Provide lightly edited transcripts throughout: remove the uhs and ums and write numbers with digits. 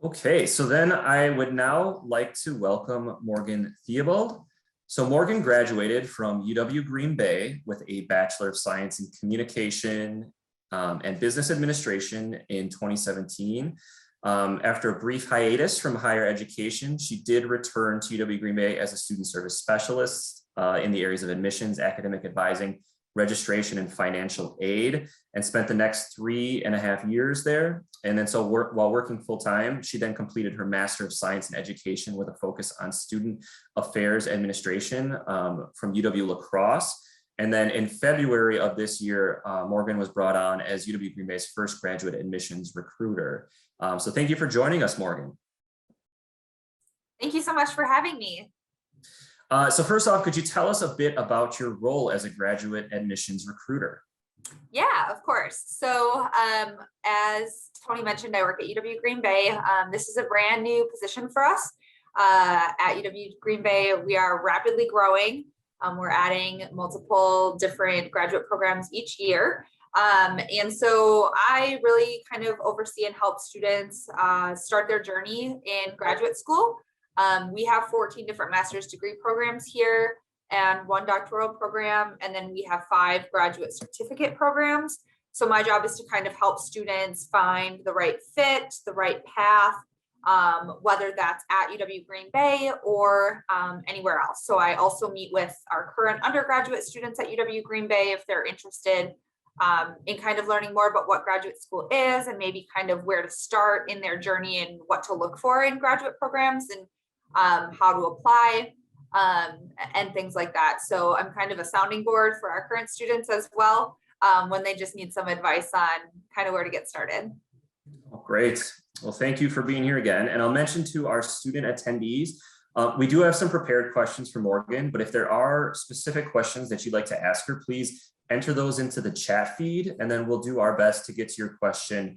Okay, so then I would now like to welcome Morgan Theobald. So Morgan graduated from UW Green Bay with a Bachelor of Science in Communication and Business Administration in 2017. After a brief hiatus from higher education, she did return to UW Green Bay as a student service specialist in the areas of admissions, academic advising, registration, and financial aid, and spent the next 3.5 years there. And then so while working full-time, she then completed her Master of Science in Education with a focus on student affairs administration from UW-La Crosse. And then in February of this year, Morgan was brought on as UW Green Bay's first graduate admissions recruiter. So thank you for joining us, Morgan. Thank you so much for having me. So first off, could you tell us a bit about your role as a graduate admissions recruiter? Yeah, of course. So as Tony mentioned, I work at UW Green Bay. This is a brand new position for us. At UW Green Bay, we are rapidly growing. We're adding multiple different graduate programs each year. And so I really kind of oversee and help students start their journey in graduate school. We have 14 different master's degree programs here and 1 doctoral program, and then we have 5 graduate certificate programs. So my job is to kind of help students find the right fit, the right path, whether that's at UW Green Bay or anywhere else. So I also meet with our current undergraduate students at UW Green Bay if they're interested in kind of learning more about what graduate school is and maybe kind of where to start in their journey and what to look for in graduate programs and how to apply and things like that. So I'm kind of a sounding board for our current students as well when they just need some advice on kind of where to get started. Oh, great. Well, thank you for being here again. And I'll mention to our student attendees, we do have some prepared questions for Morgan, but if there are specific questions that you'd like to ask her, please enter those into the chat feed, and then we'll do our best to get to your question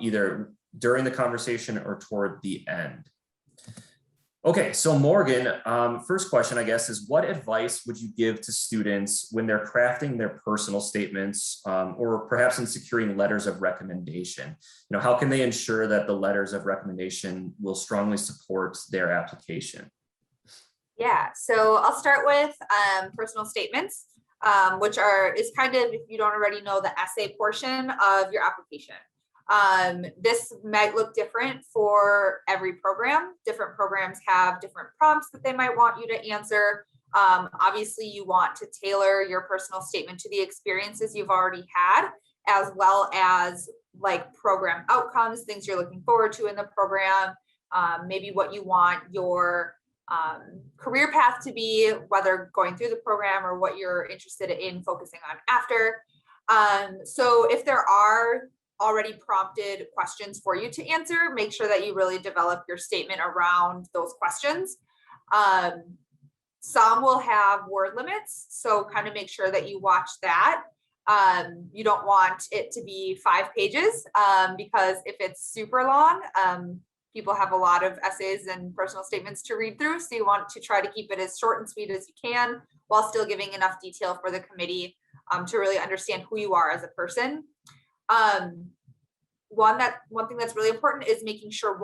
either during the conversation or toward the end. Okay, so Morgan, first question, I guess, is what advice would you give to students when they're crafting their personal statements or perhaps in securing letters of recommendation? You know, how can they ensure that the letters of recommendation will strongly support their application? Yeah, so I'll start with personal statements, which is kind of, if you don't already know, the essay portion of your application. This might look different for every program. Different programs have different prompts that they might want you to answer. Obviously, you want to tailor your personal statement to the experiences you've already had, as well as like program outcomes, things you're looking forward to in the program, maybe what you want your career path to be, whether going through the program or what you're interested in focusing on after. So if there are already prompted questions for you to answer, make sure that you really develop your statement around those questions. Some will have word limits, so kind of make sure that you watch that. You don't want it to be 5 pages because if it's super long, people have a lot of essays and personal statements to read through. So you want to try to keep it as short and sweet as you can while still giving enough detail for the committee to really understand who you are as a person. One thing that's really important is making sure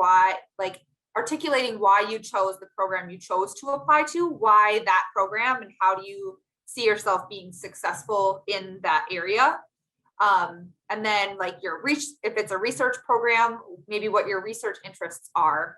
articulating why you chose the program you chose to apply to, why that program, and how do you see yourself being successful in that area. And then if it's a research program, maybe what your research interests are.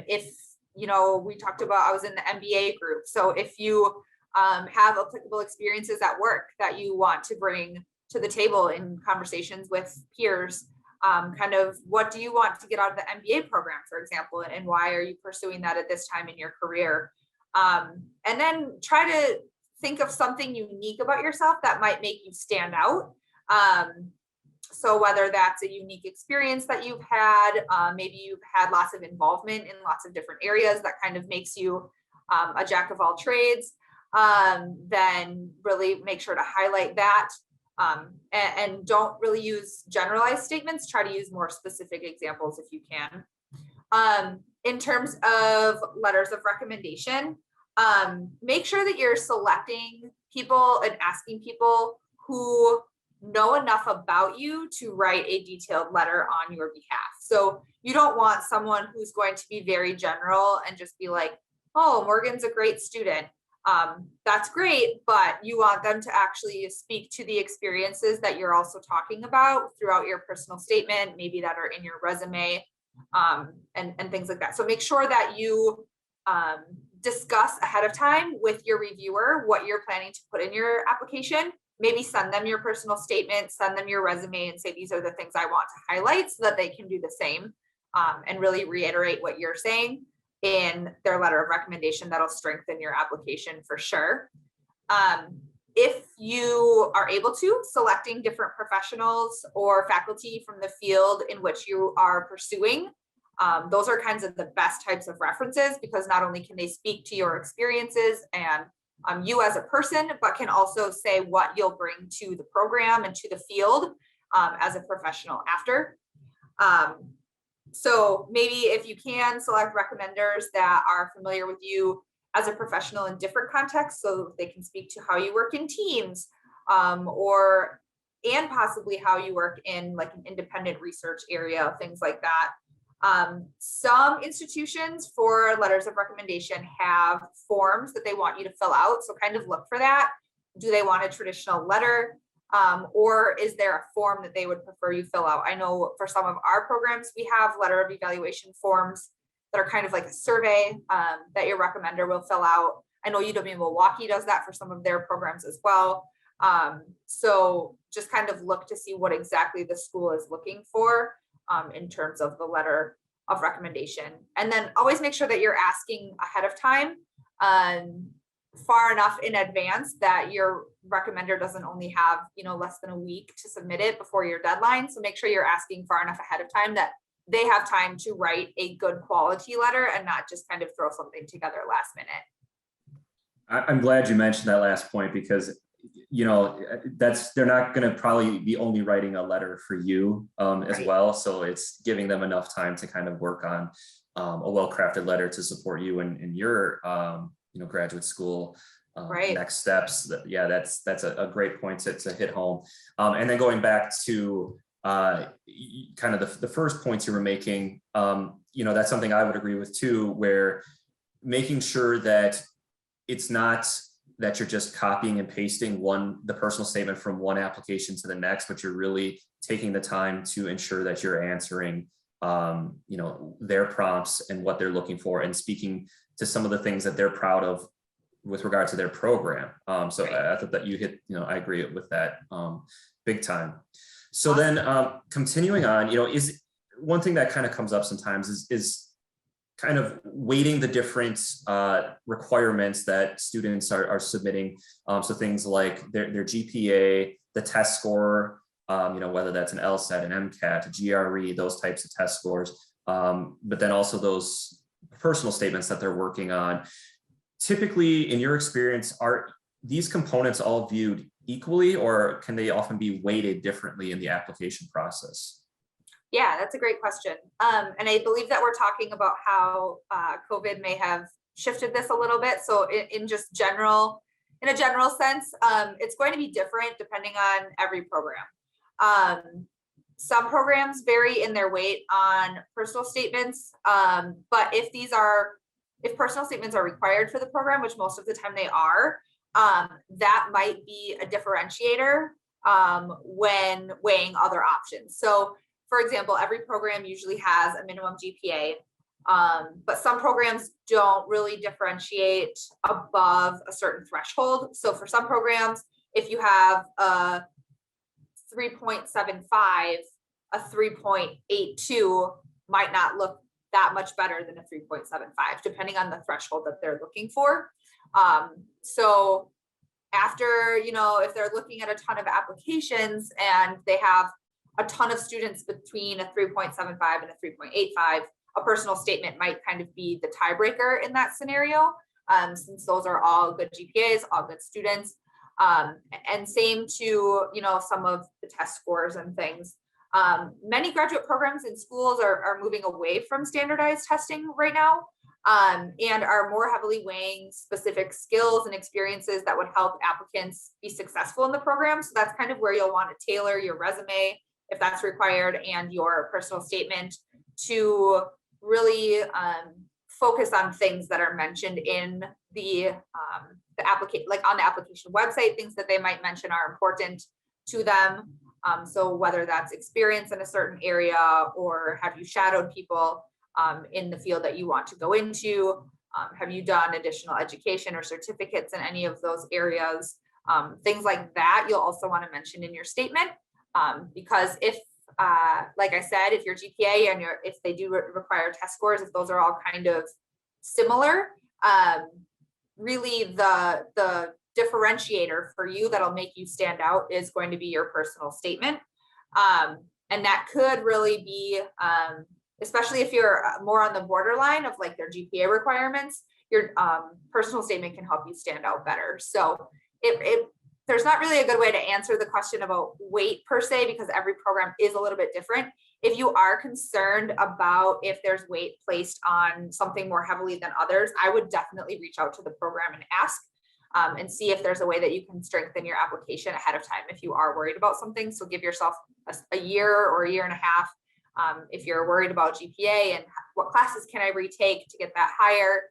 If, we talked about, I was in the MBA group. So if you have applicable experiences at work that you want to bring to the table in conversations with peers, kind of what do you want to get out of the MBA program, for example, and why are you pursuing that at this time in your career? And then try to think of something unique about yourself that might make you stand out. So whether that's a unique experience that you've had, maybe you've had lots of involvement in lots of different areas that kind of makes you a jack of all trades, then really make sure to highlight that. And don't really use generalized statements, try to use more specific examples if you can. In terms of letters of recommendation, make sure that you're selecting people and asking people who know enough about you to write a detailed letter on your behalf. So you don't want someone who's going to be very general and just be like, oh, Morgan's a great student. That's great, but you want them to actually speak to the experiences that you're also talking about throughout your personal statement, maybe that are in your resume, and things like that. So make sure that you discuss ahead of time with your reviewer what you're planning to put in your application. Maybe send them your personal statement, send them your resume, and say, these are the things I want to highlight, so that they can do the same, and really reiterate what you're saying in their letter of recommendation. That'll strengthen your application for sure. If you are able to, selecting different professionals or faculty from the field in which you are pursuing, those are kinds of the best types of references, because not only can they speak to your experiences and you as a person, but can also say what you'll bring to the program and to the field as a professional after. So maybe if you can, select recommenders that are familiar with you as a professional in different contexts, so they can speak to how you work in teams, and possibly how you work in like an independent research area, things like that. Some institutions for letters of recommendation have forms that they want you to fill out. So kind of look for that. Do they want a traditional letter? Or is there a form that they would prefer you fill out? I know for some of our programs, we have letter of evaluation forms that are kind of like a survey that your recommender will fill out. I know UW-Milwaukee does that for some of their programs as well. So just kind of look to see what exactly the school is looking for in terms of the letter of recommendation. And then always make sure that you're asking ahead of time, far enough in advance that your recommender doesn't only have, less than a week to submit it before your deadline. So make sure you're asking far enough ahead of time that they have time to write a good quality letter and not just kind of throw something together last minute. I'm glad you mentioned that last point, because they're not going to probably be only writing a letter for you as Right. well. So it's giving them enough time to kind of work on a well-crafted letter to support you in your graduate school Right. next steps. That's a great point to hit home. And then going back to kind of the first points you were making, that's something I would agree with too, where making sure that it's not that you're just copying and pasting the personal statement from one application to the next, but you're really taking the time to ensure that you're answering, their prompts and what they're looking for, and speaking to some of the things that they're proud of with regard to their program. So I thought that you hit, I agree with that big time. So Awesome. then continuing on, is one thing that kind of comes up sometimes is kind of weighting the different requirements that students are submitting. So things like their GPA, the test score, whether that's an LSAT, an MCAT, a GRE, those types of test scores, but then also those personal statements that they're working on. Typically, in your experience, are these components all viewed equally, or can they often be weighted differently in the application process? Yeah, that's a great question. And I believe that we're talking about how COVID may have shifted this a little bit. So in a general sense, it's going to be different depending on every program. Some programs vary in their weight on personal statements, but if personal statements are required for the program, which most of the time they are, that might be a differentiator when weighing other options. So for example, every program usually has a minimum GPA, but some programs don't really differentiate above a certain threshold. So for some programs, if you have a 3.75, a 3.82 might not look that much better than a 3.75, depending on the threshold that they're looking for. So after, if they're looking at a ton of applications and they have a ton of students between a 3.75 and a 3.85, a personal statement might kind of be the tiebreaker in that scenario, since those are all good GPAs, all good students. And same to, some of the test scores and things. Many graduate programs in schools are moving away from standardized testing right now. and are more heavily weighing specific skills and experiences that would help applicants be successful in the program. So that's kind of where you'll want to tailor your resume if that's required, and your personal statement to really focus on things that are mentioned in the application, like on the application website. Things that they might mention are important to them. So whether that's experience in a certain area, or have you shadowed people in the field that you want to go into, have you done additional education or certificates in any of those areas, things like that you'll also want to mention in your statement. Because if like I said, if your GPA and if they do require test scores, if those are all kind of similar, really the differentiator for you that'll make you stand out is going to be your personal statement. And that could really be, especially if you're more on the borderline of like their GPA requirements, your personal statement can help you stand out better. So there's not really a good way to answer the question about weight per se, because every program is a little bit different. If you are concerned about if there's weight placed on something more heavily than others, I would definitely reach out to the program and ask, and see if there's a way that you can strengthen your application ahead of time if you are worried about something. So give yourself a year or a year and a half. If you're worried about GPA and what classes can I retake to get that higher,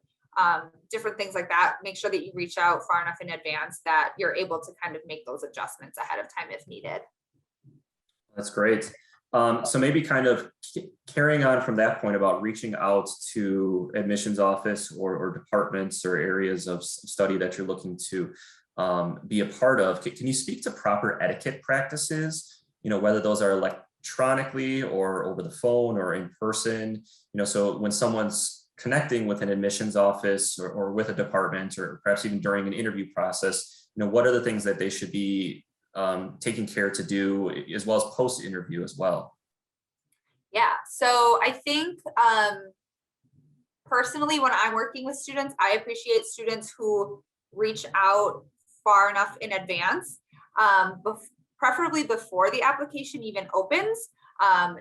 different things like that, make sure that you reach out far enough in advance that you're able to kind of make those adjustments ahead of time if needed. That's great. So maybe kind of carrying on from that point about reaching out to admissions office or departments or areas of study that you're looking to be a part of. Can you speak to proper etiquette practices, whether those are electronically or over the phone or in person, so when someone's connecting with an admissions office or with a department, or perhaps even during an interview process, what are the things that they should be taking care to do, as well as post-interview as well? Yeah, so I think personally, when I'm working with students, I appreciate students who reach out far enough in advance, preferably before the application even opens.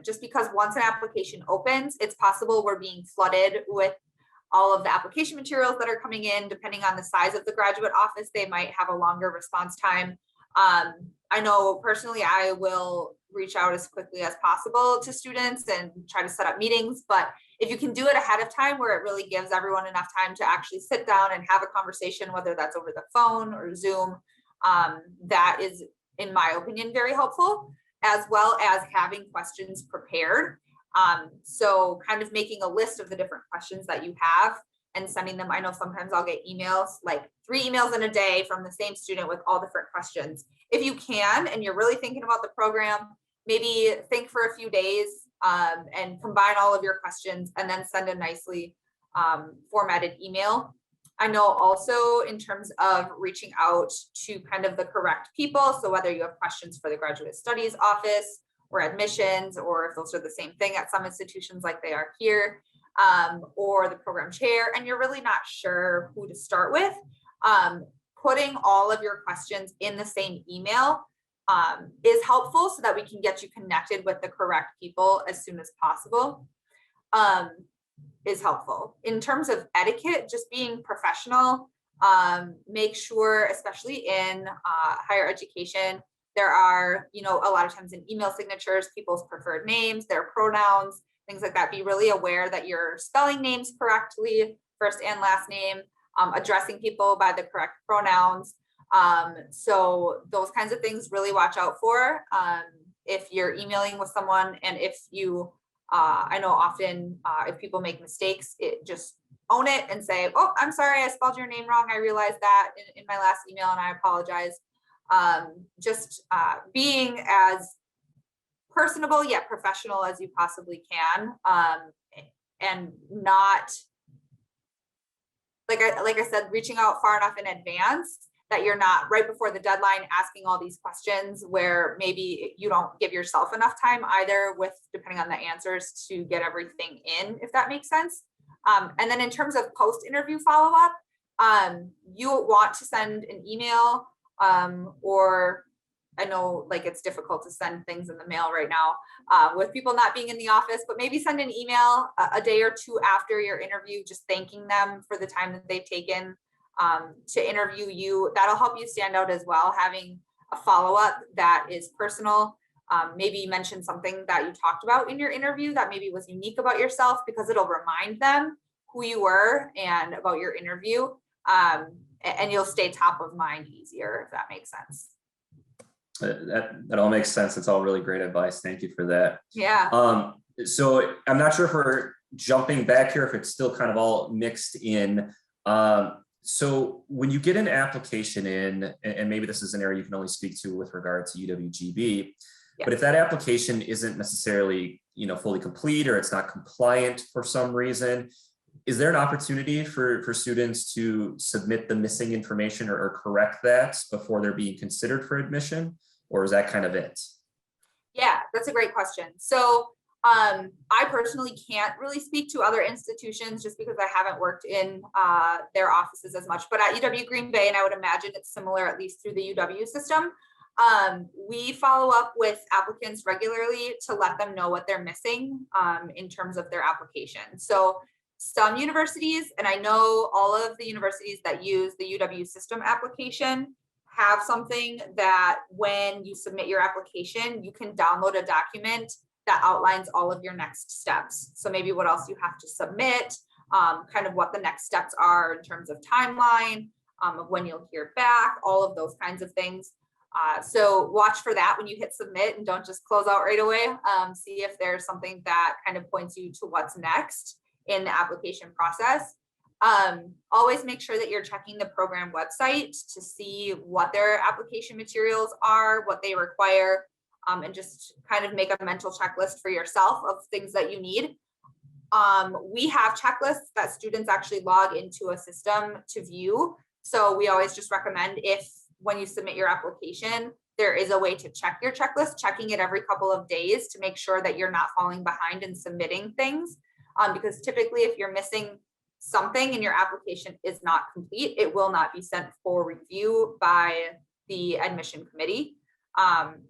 Just because once an application opens, it's possible we're being flooded with all of the application materials that are coming in. Depending on the size of the graduate office, they might have a longer response time. I know personally, I will reach out as quickly as possible to students and try to set up meetings. But if you can do it ahead of time, where it really gives everyone enough time to actually sit down and have a conversation, whether that's over the phone or Zoom, that is, in my opinion, very helpful, as well as having questions prepared. So kind of making a list of the different questions that you have and sending them. I know sometimes I'll get emails, like 3 emails in a day from the same student with all different questions. If you can, and you're really thinking about the program, maybe think for a few days and combine all of your questions and then send a nicely formatted email. I know also in terms of reaching out to kind of the correct people, so whether you have questions for the graduate studies office or admissions, or if those are the same thing at some institutions like they are here, or the program chair, and you're really not sure who to start with, putting all of your questions in the same email is helpful, so that we can get you connected with the correct people as soon as possible. Is helpful. In terms of etiquette, just being professional, make sure, especially in higher education, there are, a lot of times in email signatures, people's preferred names, their pronouns, things like that. Be really aware that you're spelling names correctly, first and last name, addressing people by the correct pronouns. So those kinds of things really watch out for if you're emailing with someone. And if you I know often if people make mistakes, just own it and say, oh, I'm sorry, I spelled your name wrong. I realized that in my last email and I apologize. Just being as personable yet professional as you possibly can, and not, like I said, reaching out far enough in advance that you're not right before the deadline asking all these questions where maybe you don't give yourself enough time either, with depending on the answers, to get everything in, if that makes sense. And then in terms of post-interview follow-up, you want to send an email or I know like it's difficult to send things in the mail right now with people not being in the office, but maybe send an email a day or two after your interview, just thanking them for the time that they've taken to interview you. That'll help you stand out as well. Having a follow-up that is personal, maybe mention something that you talked about in your interview that maybe was unique about yourself, because it'll remind them who you were and about your interview. And you'll stay top of mind easier, if that makes sense. That all makes sense. It's all really great advice. Thank you for that. Yeah. So I'm not sure if we're jumping back here, if it's still kind of all mixed in. So when you get an application in, and maybe this is an area you can only speak to with regard to UW-GB, Yeah. but if that application isn't necessarily, fully complete, or it's not compliant for some reason, is there an opportunity for students to submit the missing information or correct that before they're being considered for admission? Or is that kind of it? Yeah, that's a great question. So I personally can't really speak to other institutions just because I haven't worked in their offices as much, but at UW Green Bay, and I would imagine it's similar, at least through the UW system, we follow up with applicants regularly to let them know what they're missing in terms of their application. So some universities, and I know all of the universities that use the UW system application, have something that when you submit your application, you can download a document that outlines all of your next steps. So maybe what else you have to submit, kind of what the next steps are in terms of timeline, of when you'll hear back, all of those kinds of things. So watch for that when you hit submit, and don't just close out right away. See if there's something that kind of points you to what's next in the application process. Always make sure that you're checking the program website to see what their application materials are, what they require, and just kind of make a mental checklist for yourself of things that you need. We have checklists that students actually log into a system to view. So we always just recommend, if when you submit your application, there is a way to check your checklist, checking it every couple of days to make sure that you're not falling behind in submitting things. Because typically if you're missing something and your application is not complete, it will not be sent for review by the admission committee.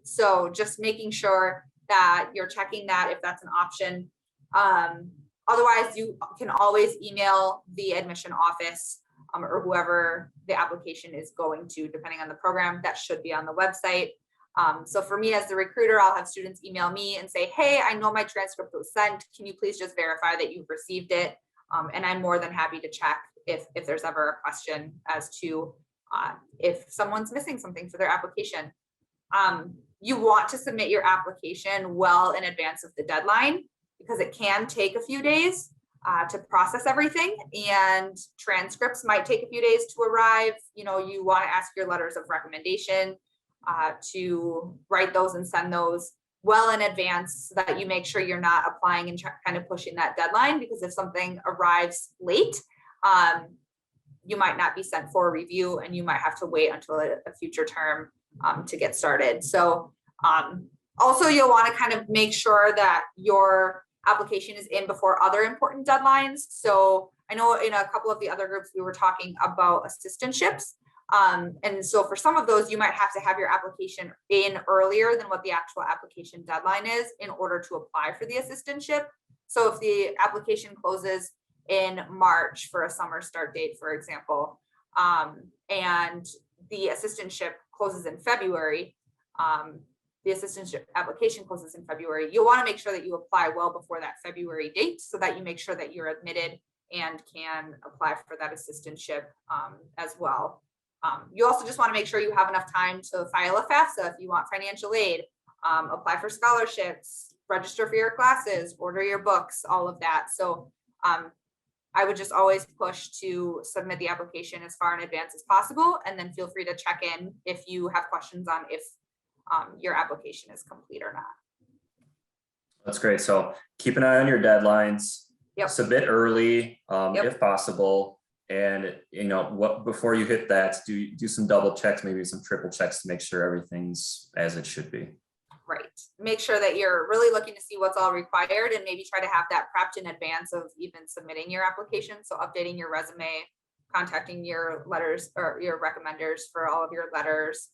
So just making sure that you're checking that if that's an option. Otherwise, you can always email the admission office or whoever the application is going to, depending on the program. That should be on the website. So for me as the recruiter, I'll have students email me and say, hey, I know my transcript was sent. Can you please just verify that you've received it? And I'm more than happy to check if there's ever a question as to if someone's missing something for their application. You want to submit your application well in advance of the deadline, because it can take a few days to process everything, and transcripts might take a few days to arrive. You want to ask your letters of recommendation to write those and send those well in advance, so that you make sure you're not applying and kind of pushing that deadline, because if something arrives late, you might not be sent for a review, and you might have to wait until a future term to get started. So also you'll want to kind of make sure that your application is in before other important deadlines. So I know in a couple of the other groups, we were talking about assistantships. And so for some of those, you might have to have your application in earlier than what the actual application deadline is in order to apply for the assistantship. So if the application closes in March for a summer start date, for example, and the assistantship closes in February, the assistantship application closes in February, you'll want to make sure that you apply well before that February date, so that you make sure that you're admitted and can apply for that assistantship as well. You also just want to make sure you have enough time to file a FAFSA if you want financial aid, apply for scholarships, register for your classes, order your books, all of that. So I would just always push to submit the application as far in advance as possible, and then feel free to check in if you have questions on if your application is complete or not. That's great. So keep an eye on your deadlines. Yep. Submit early Yep. if possible. And before you hit that, do some double checks, maybe some triple checks to make sure everything's as it should be. Right. Make sure that you're really looking to see what's all required, and maybe try to have that prepped in advance of even submitting your application. So updating your resume, contacting your letters or your recommenders for all of your letters,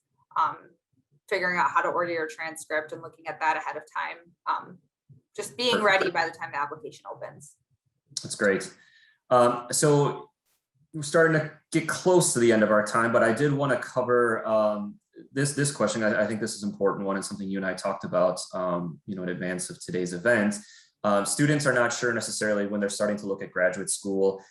figuring out how to order your transcript and looking at that ahead of time. Just being ready by the time the application opens. That's great. So we're starting to get close to the end of our time, but I did want to cover this question. I think this is an important one and something you and I talked about, in advance of today's event. Students are not sure necessarily when they're starting to look at graduate school,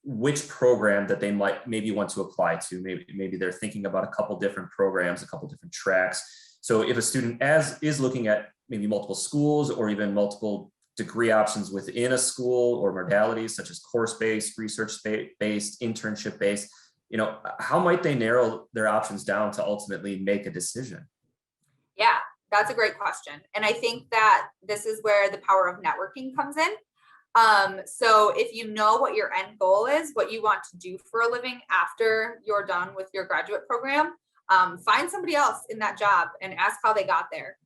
which program that they might maybe want to apply to. Maybe they're thinking about a couple different programs, a couple different tracks. So if a student is looking at maybe multiple schools or even multiple degree options within a school or modalities such as course-based, research-based, internship-based, how might they narrow their options down to ultimately make a decision? Yeah, that's a great question. And I think that this is where the power of networking comes in. So if you know what your end goal is, what you want to do for a living after you're done with your graduate program, find somebody else in that job and ask how they got there.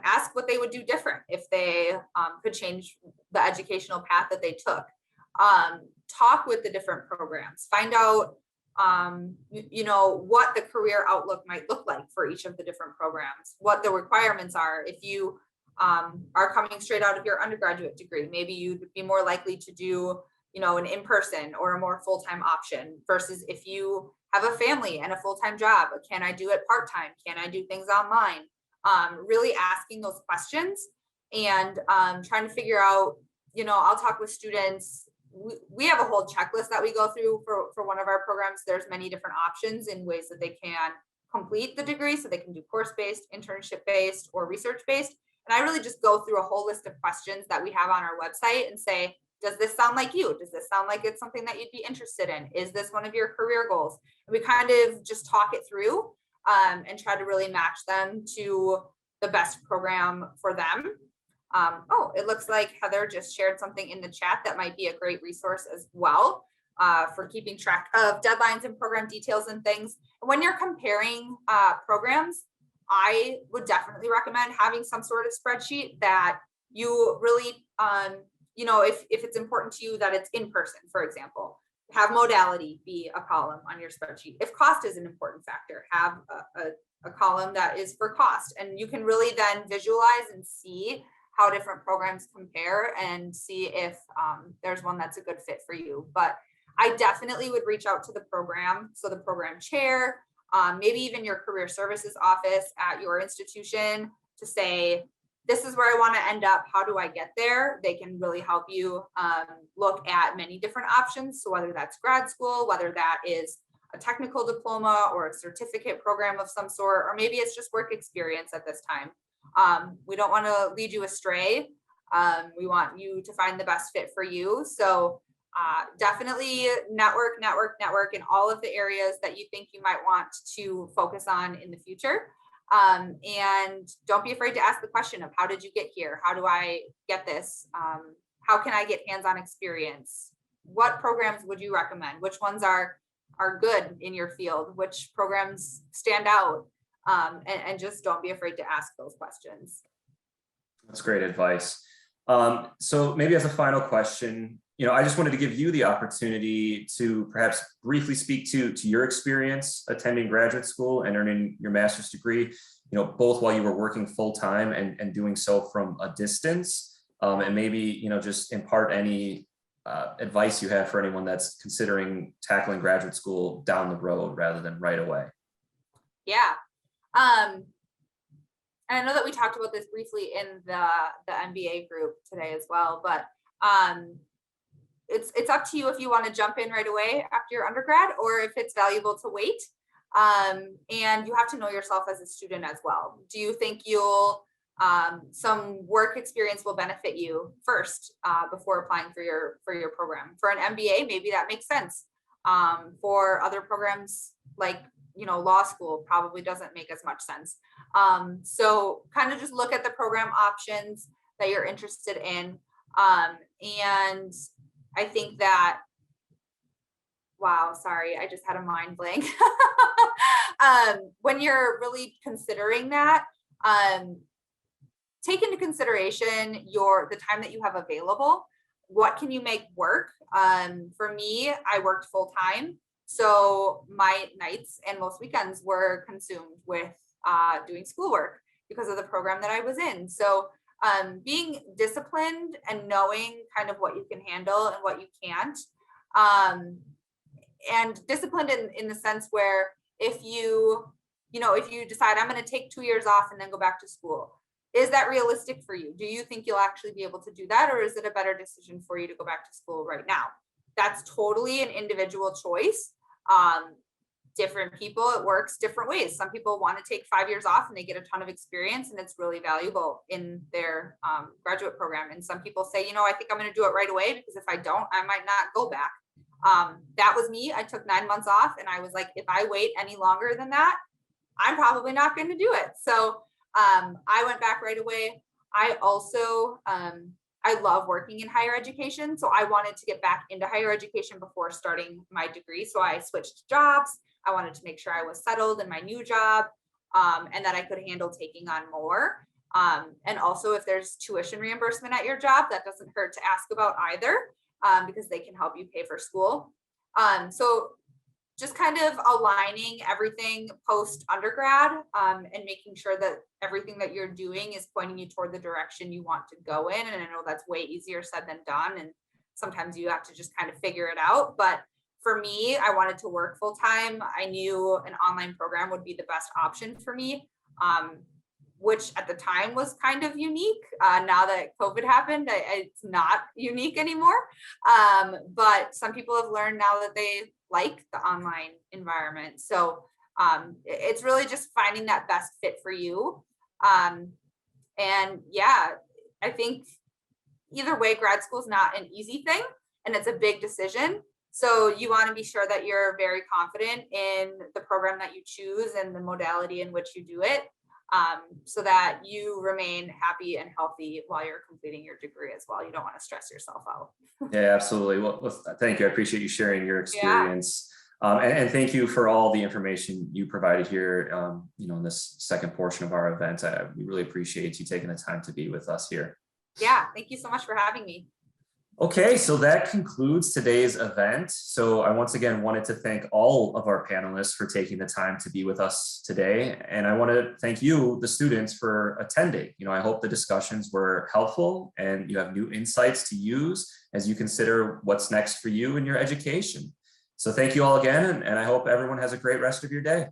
Ask what they would do different if they could change the educational path that they took. Talk with the different programs. Find out, what the career outlook might look like for each of the different programs, what the requirements are. If you are coming straight out of your undergraduate degree, maybe you'd be more likely to do, an in-person or a more full-time option versus if you have a family and a full-time job. Can I do it part-time? Can I do things online? Really asking those questions and trying to figure out, I'll talk with students. We have a whole checklist that we go through for one of our programs. There's many different options in ways that they can complete the degree. So they can do course-based, internship-based, or research-based. And I really just go through a whole list of questions that we have on our website and say, does this sound like you? Does this sound like it's something that you'd be interested in? Is this one of your career goals? And we kind of just talk it through and try to really match them to the best program for them. It looks like Heather just shared something in the chat that might be a great resource as well for keeping track of deadlines and program details and things. When you're comparing programs, I would definitely recommend having some sort of spreadsheet that you really, if it's important to you that it's in person, for example, have modality be a column on your spreadsheet. If cost is an important factor, have a column that is for cost. And you can really then visualize and see how different programs compare and see if there's one that's a good fit for you. But I definitely would reach out to the program. So the program chair, maybe even your career services office at your institution to say, this is where I want to end up. How do I get there? They can really help you look at many different options. So whether that's grad school, whether that is a technical diploma or a certificate program of some sort, or maybe it's just work experience at this time. We don't want to lead you astray. We want you to find the best fit for you. So definitely network in all of the areas that you think you might want to focus on in the future. And don't be afraid to ask the question of how did you get here? How do I get this? How can I get hands-on experience? What programs would you recommend? Which ones are good in your field? Which programs stand out? And just don't be afraid to ask those questions. That's great advice. So maybe as a final question, I just wanted to give you the opportunity to perhaps briefly speak to your experience attending graduate school and earning your master's degree, both while you were working full time and doing so from a distance, and maybe, just impart any advice you have for anyone that's considering tackling graduate school down the road rather than right away. Yeah. And I know that we talked about this briefly in the MBA group today as well, but it's up to you if you want to jump in right away after your undergrad or if it's valuable to wait. And you have to know yourself as a student as well. Do you think some work experience will benefit you first before applying for your program? For an MBA, maybe that makes sense. For other programs like law school probably doesn't make as much sense. So kind of just look at the program options that you're interested in. And I think that, wow, sorry, I just had a mind blank. When you're really considering that, take into consideration the time that you have available. What can you make work? For me, I worked full time. So my nights and most weekends were consumed with doing schoolwork because of the program that I was in. So being disciplined and knowing kind of what you can handle and what you can't. And disciplined in the sense where if you decide I'm going to take 2 years off and then go back to school, is that realistic for you? Do you think you'll actually be able to do that? Or is it a better decision for you to go back to school right now? That's totally an individual choice. Different people, it works different ways. Some people want to take 5 years off and they get a ton of experience and it's really valuable in their graduate program. And some people say, I think I'm going to do it right away because if I don't, I might not go back. That was me. I took 9 months off and I was like, if I wait any longer than that, I'm probably not going to do it. So I went back right away. I also, I love working in higher education. So I wanted to get back into higher education before starting my degree. So I switched jobs. I wanted to make sure I was settled in my new job and that I could handle taking on more. And also if there's tuition reimbursement at your job, that doesn't hurt to ask about either because they can help you pay for school. So just kind of aligning everything post undergrad and making sure that everything that you're doing is pointing you toward the direction you want to go in. And I know that's way easier said than done. And sometimes you have to just kind of figure it out. But for me, I wanted to work full time. I knew an online program would be the best option for me, which at the time was kind of unique. Now that COVID happened, it's not unique anymore. But some people have learned now that they like the online environment. So it's really just finding that best fit for you. And yeah, I think either way, grad school is not an easy thing and it's a big decision. So you want to be sure that you're very confident in the program that you choose and the modality in which you do it, so that you remain happy and healthy while you're completing your degree as well. You don't want to stress yourself out. Yeah, absolutely. Well, thank you. I appreciate you sharing your experience. Yeah. And thank you for all the information you provided here, in this second portion of our event. We really appreciate you taking the time to be with us here. Yeah, thank you so much for having me. Okay, so that concludes today's event. So I once again wanted to thank all of our panelists for taking the time to be with us today. And I want to thank you, the students, for attending. I hope the discussions were helpful and you have new insights to use as you consider what's next for you in your education. So thank you all again, and I hope everyone has a great rest of your day.